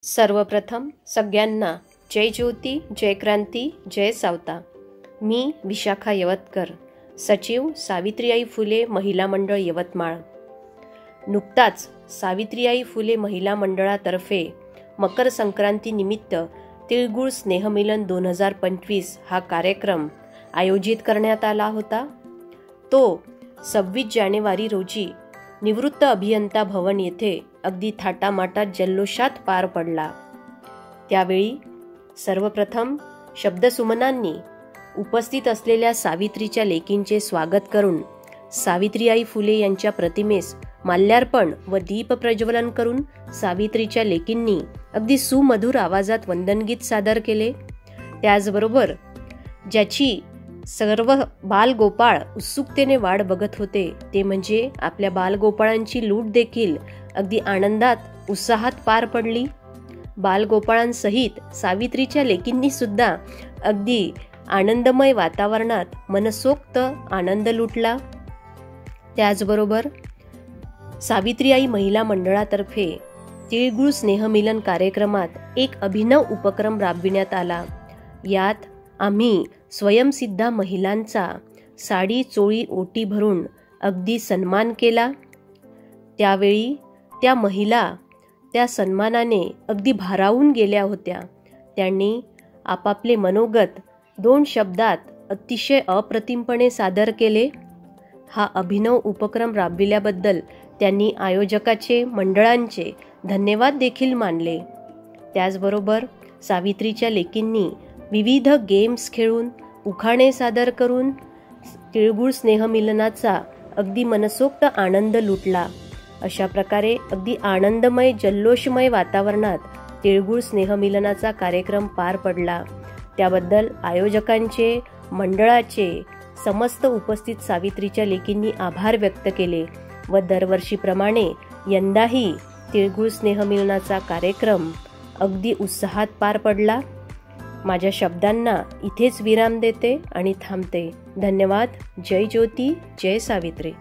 सर्वप्रथम सगळ्यांना जय ज्योती, जय क्रांती, जय सावता। मी विशाखा यवतकर, सचिव सावित्रीबाई फुले महिला मंडळ यवतमाळ। नुकताच सावित्रीबाई फुले महिला मंडळातर्फे मकर संक्रांती निमित्त तिळगुळ स्नेहमिलन 2025 हा कार्यक्रम आयोजित करण्यात आला होता। तो 26 जानेवारी रोजी निवृत्त अभियंता भवन येथे अगदी थाटामाटात जल्लोषात पार पडला। त्यावेळी सर्वप्रथम शब्दसुमनांनी उपस्थित असलेल्या सावित्रीच्या लेकींचे स्वागत करून सावित्रीबाई फुले यांच्या प्रतिमेस माल्यार्पण व दीप प्रज्वलन करून सावित्रीच्या लेकींनी अगदी सुमधुर आवाजात वंदनगीत सादर केले। त्याचबरोबर ज्याची सर्व बालगोपाळ उत्सुकतेने वाट बघत होते ते म्हणजे आपल्या बालगोपाळांची लूट देखील अगदी आनंदात उत्साहात पार पडली। बालगोपाळांसहित सावित्रीच्या लेकींनी सुद्धा अगदी आनंदमय वातावरणात मनसोक्त आनंद लुटला। त्याचबरोबर सावित्रीबाई महिला मंडळातर्फे तिळगुळ स्नेहमिलन कार्यक्रमात एक अभिनव उपक्रम राबविण्यात आला। यात आम्ही स्वयंसिद्धा महिलांचा साडी चोळी ओटी भरून अगदी सन्मान केला। त्यावेळी त्या महिला त्या सन्मानाने अगदी भारावून गेल्या होत्या। त्यांनी आपापले मनोगत 2 शब्दात अतिशय अप्रतिमपणे सादर केले। हा अभिनव उपक्रम राबविल्याबद्दल त्यांनी आयोजकाचे मंडळांचे धन्यवाद देखील मानले। त्याचबरोबर सावित्रीच्या लेकींनी विविध गेम्स खेळून उखाणे सादर करून तिळगुळ स्नेहमिलनाचा अगदी मनसोक्त आनंद लुटला। अशा प्रकारे अगदी आनंदमय जल्लोषमय वातावरणात तिळगुळ स्नेहमिलनाचा कार्यक्रम पार पडला। त्याबद्दल आयोजकांचे, मंडळाचे, समस्त उपस्थित सावित्रीच्या लेकींनी आभार व्यक्त केले व दरवर्षीप्रमाणे यंदाही तिळगुळ स्नेहमिलनाचा कार्यक्रम अगदी उत्साहात पार पडला। माझ्या शब्दांना इथेच विराम देते आणि थांबते। धन्यवाद। जय ज्योती, जय सावित्री।